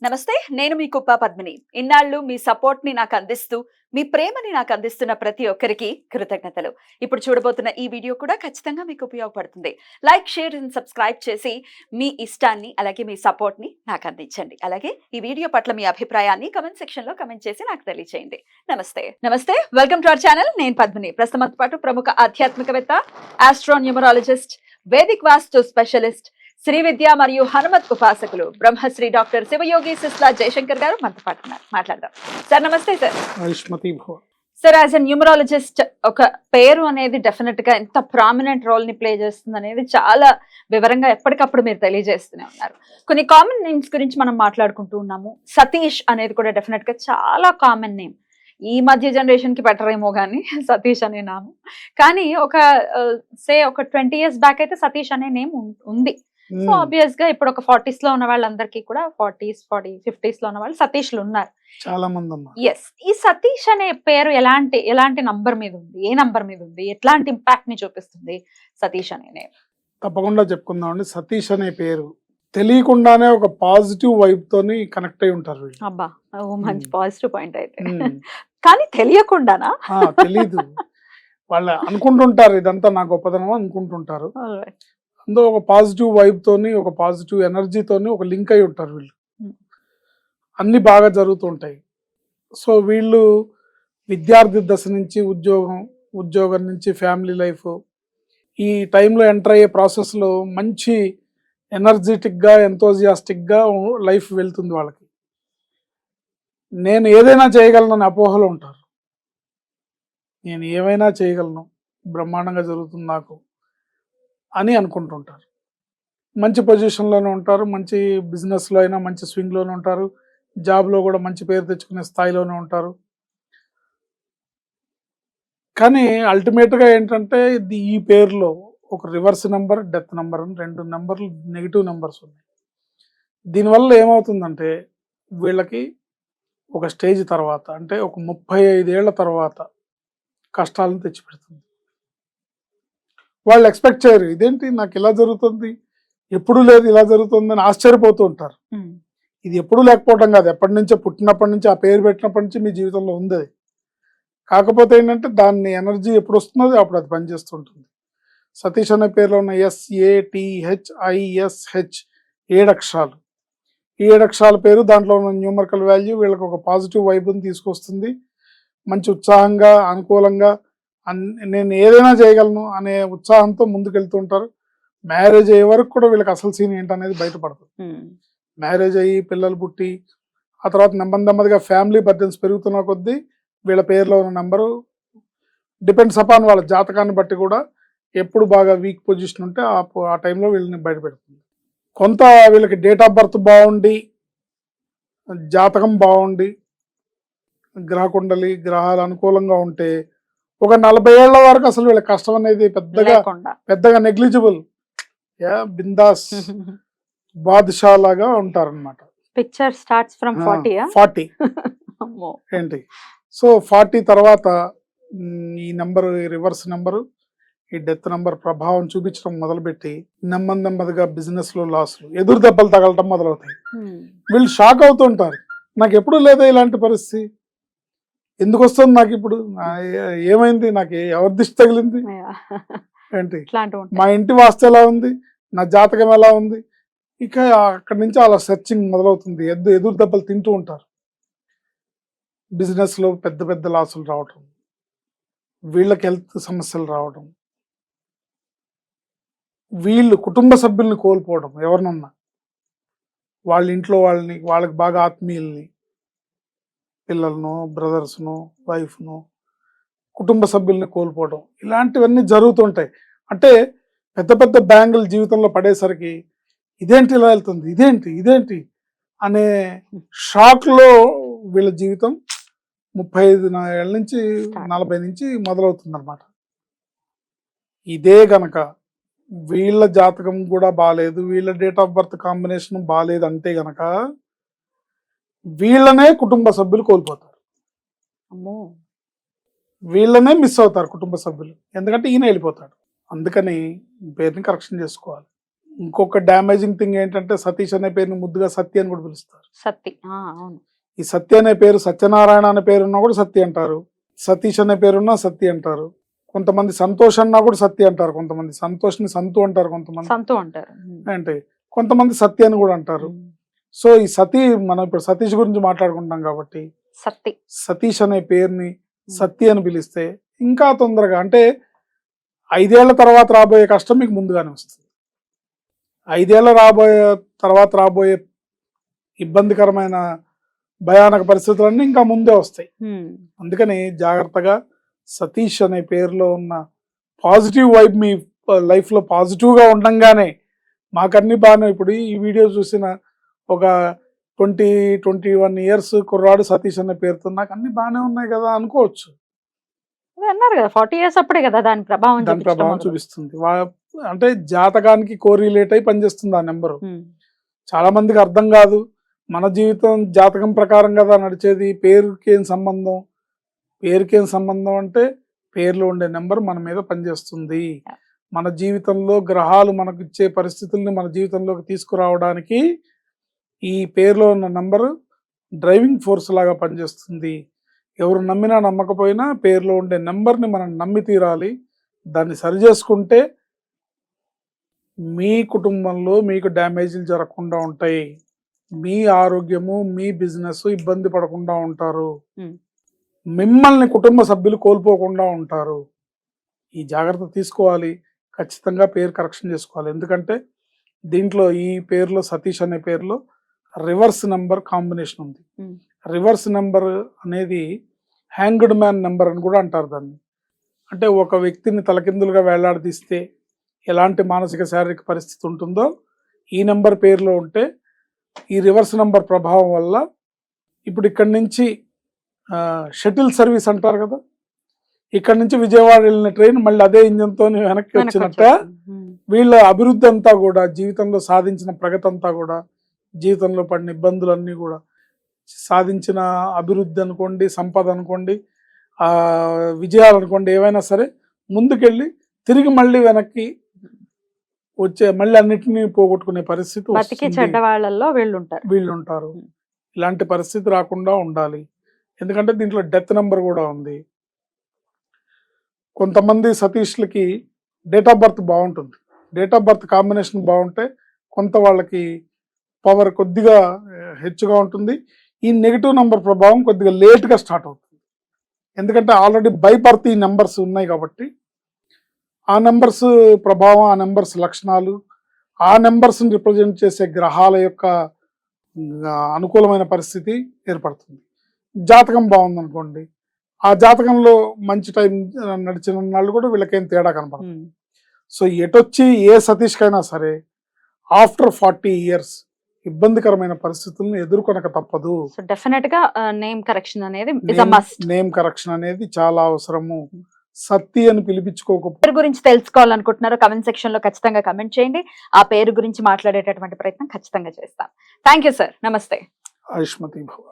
నమస్తే, నేను మీ కుప్ప పద్మిని. ఇన్నాళ్ళు మీ సపోర్ట్‌ని నాకందిస్తూ, మీ ప్రేమని నాకందిస్తున్న ప్రతి ఒక్కరికి కృతజ్ఞతలు. ఇప్పుడు చూడబోతున్న ఈ వీడియో కూడా ఖచ్చితంగా మీకు ఉపయోగపడుతుంది. లైక్, షేర్ అండ్ సబ్స్క్రైబ్ చేసి మీ ఇష్టాన్ని, అలాగే మీ సపోర్ట్‌ని నాకందించండి. అలాగే ఈ వీడియో పట్ల మీ అభిప్రాయాన్ని కామెంట్ సెక్షన్‌లో కామెంట్ చేసి నాకు తెలియజేయండి. నమస్తే. Welcome to our channel. నేను పద్మిని. ప్రస్తుతంతో పాటు ప్రముఖ ఆధ్యాత్మికవేత్త, ఆస్ట్రో న్యూమరాలజిస్ట్, వేదిక్ వాస్తు స్పెషలిస్ట్, శ్రీ విద్య మరియు హనుమత్ ఉపాసకులు బ్రహ్మశ్రీ డాక్టర్ శివయోగి సిస్లా జయశంకర్ గారు మనతో పాటు ఉన్నారు. మాట్లాడదాం. సార్ నమస్తే. Sir sir, as a numerologist ఒక పేరు అనేది డెఫినెట్ గా ఎంత ప్రామినెంట్ రోల్ ని ప్లే చేస్తుంది అనేది చాలా వివరంగా ఎప్పటికప్పుడు మీరు తెలియజేస్తూనే ఉన్నారు. కొన్ని కామన్ నేమ్స్ గురించి మనం మాట్లాడుకుంటూ ఉన్నాము. సతీష్ అనేది కూడా డెఫినెట్ గా చాలా కామన్ నేమ్. ఈ మధ్య జనరేషన్ కి పెట్టరేమో కానీ సతీష్ అనే నామం. కానీ ఒక 20 years బ్యాక్ అయితే సతీష్ అనే నేమ్ ఉంది. సో ఆబ్వియస్ గా ఇప్పుడు ఒక 40s లో ఉన్న వాళ్ళందరికీ కూడా 40s 50s లో ఉన్న వాళ్ళు సతీష్లు ఉన్నారు, చాలా మంది ఉన్నారు. ఎస్. ఈ సతీష్ అనే పేరు ఎలాంటి నంబర్ మీద ఉంది, ఏ నంబర్ మీద ఉంది, ఎట్లాంటి ఇంపాక్ట్ ని చూపిస్తుంది సతీష్ అనే నేమ్? తప్పకుండా చెప్పుకుందామండి. సతీష్ అనే పేరు తెలియకుండానే ఒక పాజిటివ్ వైబ్ తోని కనెక్ట్ అయి ఉంటారు వీళ్ళు. అబ్బా, మంచి పాజిటివ్ పాయింట్ అయితే. కానీ తెలియకుండానా? తెలీదు, వాళ్ళు అనుకుంటుంటారు ఇదంతా నా గొప్పతనం అనుకుంటుంటారు. అందులో ఒక పాజిటివ్ వైబ్ తోని, ఒక పాజిటివ్ ఎనర్జీతోని ఒక లింక్ అయి ఉంటారు వీళ్ళు. అన్ని బాగా జరుగుతుంటాయి. సో వీళ్ళు విద్యార్థి దశ నుంచి ఉద్యోగం నుంచి ఫ్యామిలీ లైఫ్, ఈ టైంలో ఎంటర్ అయ్యే ప్రాసెస్లో మంచి ఎనర్జెటిక్గా, ఎంతోజియాస్టిక్గా లైఫ్ వెళ్తుంది వాళ్ళకి. నేను ఏదైనా చేయగలనని అపోహలో ఉంటారు. నేను ఏమైనా చేయగలను, బ్రహ్మాండంగా జరుగుతుంది నాకు అని అనుకుంటుంటారు. మంచి పొజిషన్లోనే ఉంటారు, మంచి బిజినెస్లో అయినా మంచి స్వింగ్లోనే ఉంటారు, జాబ్లో కూడా మంచి పేరు తెచ్చుకునే స్థాయిలోనే ఉంటారు. కానీ అల్టిమేట్గా ఏంటంటే ఈ పేరులో ఒక రివర్స్ నెంబర్, డెత్ నెంబర్ అని 2 నెంబర్లు, నెగిటివ్ నెంబర్స్ ఉన్నాయి. దీనివల్ల ఏమవుతుందంటే వీళ్ళకి ఒక స్టేజ్ తర్వాత, అంటే ఒక 35 ఏళ్ల తర్వాత కష్టాలను తెచ్చిపెడుతుంది. వాళ్ళు ఎక్స్పెక్ట్ చేయరు, ఇదేంటి నాకు ఇలా జరుగుతుంది, ఎప్పుడు లేదు ఇలా జరుగుతుంది అని ఆశ్చర్యపోతూ ఉంటారు. ఇది ఎప్పుడు లేకపోవడం కాదు, ఎప్పటి నుంచో, పుట్టినప్పటి నుంచి, ఆ పేరు పెట్టినప్పటి నుంచి మీ జీవితంలో ఉంది అది. కాకపోతే ఏంటంటే దాన్ని ఎనర్జీ ఎప్పుడు వస్తున్నది అప్పుడు అది పనిచేస్తుంటుంది. సతీష్ అనే పేరులో ఉన్న SATHISH 7 అక్షరాలు. ఈ 7 అక్షరాల పేరు, దాంట్లో ఉన్న న్యూమరికల్ వాల్యూ వీళ్ళకి ఒక పాజిటివ్ వైబ్ని తీసుకొస్తుంది. మంచి ఉత్సాహంగా, అనుకూలంగా, నేను ఏదైనా చేయగలను అనే ఉత్సాహంతో ముందుకెళ్తుంటారు. మ్యారేజ్ అయ్యే వరకు కూడా వీళ్ళకి అసలు సీన్ ఏంటనేది బయటపడుతుంది. మ్యారేజ్ అయ్యి పిల్లలు పుట్టి ఆ తర్వాత నెమ్మదిగా ఫ్యామిలీ బర్డెన్స్ పెరుగుతున్న కొద్దీ వీళ్ళ పేరులో ఉన్న నెంబరు డిపెండ్స్ అపాన్ వాళ్ళ జాతకాన్ని బట్టి కూడా ఎప్పుడు బాగా వీక్ పొజిషన్ ఉంటే ఆ టైంలో వీళ్ళని బయటపెడుతుంది. కొంత వీళ్ళకి డేట్ ఆఫ్ బర్త్ బాగుండి, జాతకం బాగుండి, గ్రహకుండలి, గ్రహాలు అనుకూలంగా ఉంటే ఒక 40 ఏళ్ల వరకు అసలు వీళ్ళ కష్టం అనేది పెద్దగా నెగ్లిజిబుల్, బిందాస్ బాద్షా లాగా ఉంటారనమాట. పిక్చర్ స్టార్ట్స్ ఫ్రమ్ 40 ఏంటి. సో 40 తర్వాత ఈ నెంబర్, రివర్స్ నెంబరు, ఈ డెత్ నెంబర్ ప్రభావం చూపించడం మొదలుపెట్టి నెమ్మదిగా బిజినెస్ లో లాస్లు, ఎదురు దెబ్బలు తగలటం మొదలవుతాయి. వీళ్ళు షాక్ అవుతుంటారు, నాకు ఎప్పుడు లేదా ఇలాంటి పరిస్థితి, ఎందుకు వస్తుంది నాకు ఇప్పుడు, ఏమైంది, నాకు ఎవరి దిష్టి తగిలింది ఏంటి, మా ఇంటి వాస్తు ఎలా ఉంది, నా జాతకం ఎలా ఉంది. ఇక అక్కడి నుంచి అలా సెర్చింగ్ మొదలవుతుంది. ఎదురు దెబ్బలు తింటూ ఉంటారు. బిజినెస్లో పెద్ద లాసులు రావటం, వీళ్ళకి హెల్త్ సమస్యలు రావడం, వీళ్ళు కుటుంబ సభ్యుల్ని కోల్పోవడం, ఎవరినన్నా వాళ్ళ ఇంట్లో వాళ్ళని, వాళ్ళకి బాగా ఆత్మీయుల్ని, పిల్లలను, బ్రదర్స్ను, వైఫ్ను, కుటుంబ సభ్యుల్ని కోల్పోవడం, ఇలాంటివన్నీ జరుగుతుంటాయి. అంటే పెద్ద బ్యాంగులు జీవితంలో పడేసరికి ఇదేంటి ఇలా వెళ్తుంది, ఇదేంటి అనే షాక్లో వీళ్ళ జీవితం 35 ఏళ్ళ నుంచి 40 నుంచి మొదలవుతుంది అనమాట. ఇదే గనక వీళ్ళ జాతకం కూడా బాగాలేదు, వీళ్ళ డేట్ ఆఫ్ బర్త్ కాంబినేషన్ బాగాలేదు అంటే గనక వీళ్ళనే కుటుంబ సభ్యులు కోల్పోతారు, వీళ్ళనే మిస్ అవుతారు కుటుంబ సభ్యులు. ఎందుకంటే ఈయన వెళ్ళిపోతాడు. అందుకని పేరుని కరెక్షన్ చేసుకోవాలి. ఇంకొక డ్యామేజింగ్ థింగ్ ఏంటంటే సతీష్ అనే పేరుని ముద్దుగా సత్య అని కూడా పిలుస్తారు. సత్తి అవును. ఈ సత్య అనే పేరు సత్యనారాయణ అనే పేరున్నా కూడా సత్య అంటారు, సతీష్ అనే పేరున్నా సత్య అంటారు, కొంతమంది సంతోష్ అన్నా కూడా సత్య అంటారు, కొంతమంది సంతోష్ని సంతు అంటారు, కొంతమంది సంతు అంటారు. అంటే కొంతమంది సత్య అని కూడా అంటారు. సో ఈ మనం ఇప్పుడు సతీష్ గురించి మాట్లాడుకుంటాం కాబట్టి సత్తి సతీష్ అనే పేరుని సత్య అని పిలిస్తే ఇంకా తొందరగా, అంటే 5 ఏళ్ల తర్వాత రాబోయే కష్టం మీకు ముందుగానే వస్తుంది. 5 ఏళ్ల తర్వాత రాబోయే ఇబ్బందికరమైన భయానక పరిస్థితులన్నీ ఇంకా ముందే వస్తాయి. అందుకని జాగ్రత్తగా సతీష్ అనే పేరులో ఉన్న పాజిటివ్ వైబ్ మీ లైఫ్లో పాజిటివ్గా ఉండంగానే మాకన్నీ బాగానే. ఇప్పుడు ఈ వీడియో చూసిన ఒక 20-21 ఇయర్స్ కుర్రాడు సతీష్ అనే పేరుతో నాకు అన్ని బాగానే ఉన్నాయి కదా అనుకోవచ్చు. అన్నారు కదా 40 years అప్పుడే కదా దాని ప్రభావం చూపిస్తుంది. అంటే జాతకానికి కోరిలేట్ అయి పనిచేస్తుంది ఆ నెంబరు. చాలా మందికి అర్థం కాదు, మన జీవితం జాతకం ప్రకారం కదా నడిచేది, పేరుకేం సంబంధం అంటే పేరులో ఉండే నెంబర్ మన మీద పనిచేస్తుంది. మన జీవితంలో గ్రహాలు మనకు ఇచ్చే పరిస్థితుల్ని మన జీవితంలోకి తీసుకురావడానికి ఈ పేరులో ఉన్న నంబరు డ్రైవింగ్ ఫోర్స్ లాగా పనిచేస్తుంది. ఎవరు నమ్మినా నమ్మకపోయినా పేరులో ఉండే నెంబర్ని మనం నమ్మి తీరాలి. దాన్ని సరి చేసుకుంటే మీ కుటుంబంలో మీకు డ్యామేజీలు జరగకుండా ఉంటాయి, మీ ఆరోగ్యము మీ బిజినెస్ ఇబ్బంది పడకుండా ఉంటారు, మిమ్మల్ని కుటుంబ సభ్యులు కోల్పోకుండా ఉంటారు. ఈ జాగ్రత్త తీసుకోవాలి. ఖచ్చితంగా పేరు కరెక్షన్ చేసుకోవాలి. ఎందుకంటే దీంట్లో ఈ పేరులో సతీష్ అనే పేరులో రివర్స్ నెంబర్ కాంబినేషన్ ఉంది. రివర్స్ నెంబర్ అనేది హ్యాంగ్డ్ మ్యాన్ నెంబర్ అని కూడా అంటారు దాన్ని. అంటే ఒక వ్యక్తిని తలకిందులుగా వేలాడదీస్తే ఎలాంటి మానసిక శారీరక పరిస్థితి ఉంటుందో ఈ నెంబర్ పేరులో ఉంటే, ఈ రివర్స్ నెంబర్ ప్రభావం వల్ల ఇప్పుడు ఇక్కడి నుంచి షటిల్ సర్వీస్ అంటారు కదా, ఇక్కడ నుంచి విజయవాడ వెళ్ళిన ట్రైన్ మళ్ళీ అదే ఇంజన్తో వెనక్కి వచ్చినట్ట వీళ్ళ అభివృద్ధి అంతా కూడా, జీవితంలో సాధించిన ప్రగతి అంతా కూడా, జీవితంలో పడిన ఇబ్బందులన్నీ కూడా, సాధించిన అభివృద్ధి అనుకోండి, సంపద అనుకోండి, విజయాలు అనుకోండి, ఏవైనా సరే ముందుకెళ్ళి తిరిగి మళ్ళీ వెనక్కి వచ్చే మళ్ళీ అన్నిటినీ పోగొట్టుకునే పరిస్థితి చెడ్డ వాళ్ళల్లో వీళ్ళుంటారు. ఇలాంటి పరిస్థితి రాకుండా ఉండాలి. ఎందుకంటే దీంట్లో డెత్ నెంబర్ కూడా ఉంది. కొంతమంది సతీష్లకి డేట్ ఆఫ్ బర్త్ బాగుంటుంది, డేట్ ఆఫ్ బర్త్ కాంబినేషన్ బాగుంటే కొంత వాళ్ళకి పవర్ కొద్దిగా హెచ్చుగా ఉంటుంది. ఈ నెగిటివ్ నెంబర్ ప్రభావం కొద్దిగా లేట్గా స్టార్ట్ అవుతుంది. ఎందుకంటే ఆల్రెడీ బై బర్త్ ఈ నెంబర్స్ ఉన్నాయి కాబట్టి ఆ నెంబర్స్ ప్రభావం, ఆ నెంబర్స్ లక్షణాలు, ఆ నెంబర్స్ని రిప్రజెంట్ చేసే గ్రహాల యొక్క అనుకూలమైన పరిస్థితి ఏర్పడుతుంది. జాతకం బాగుందనుకోండి, ఆ జాతకంలో మంచి టైం నడిచిన వాళ్ళు కూడా వీళ్ళకేం తేడా కనపడుతుంది. సో ఎటొచ్చి ఏ సతీష్కైనా సరే ఆఫ్టర్ 40 years ఇబ్బందికరమైన పరిస్థితులను ఎదుర్కొనక తప్పదు. డెఫినెట్ గా నేమ్ కరెక్షన్ అనేది చాలా అవసరము. సత్తి అని పిలిపించుకోకపోతే పేరు గురించి తెలుసుకోవాలనుకుంటున్నారో కమెంట్ సెక్షన్ లో ఖచ్చితంగా కమెంట్ చేయండి. ఆ పేరు గురించి మాట్లాడేటటువంటి ప్రయత్నం ఖచ్చితంగా చేస్తాం. Thank you sir. నమస్తే. ఆయుష్మతి భవ.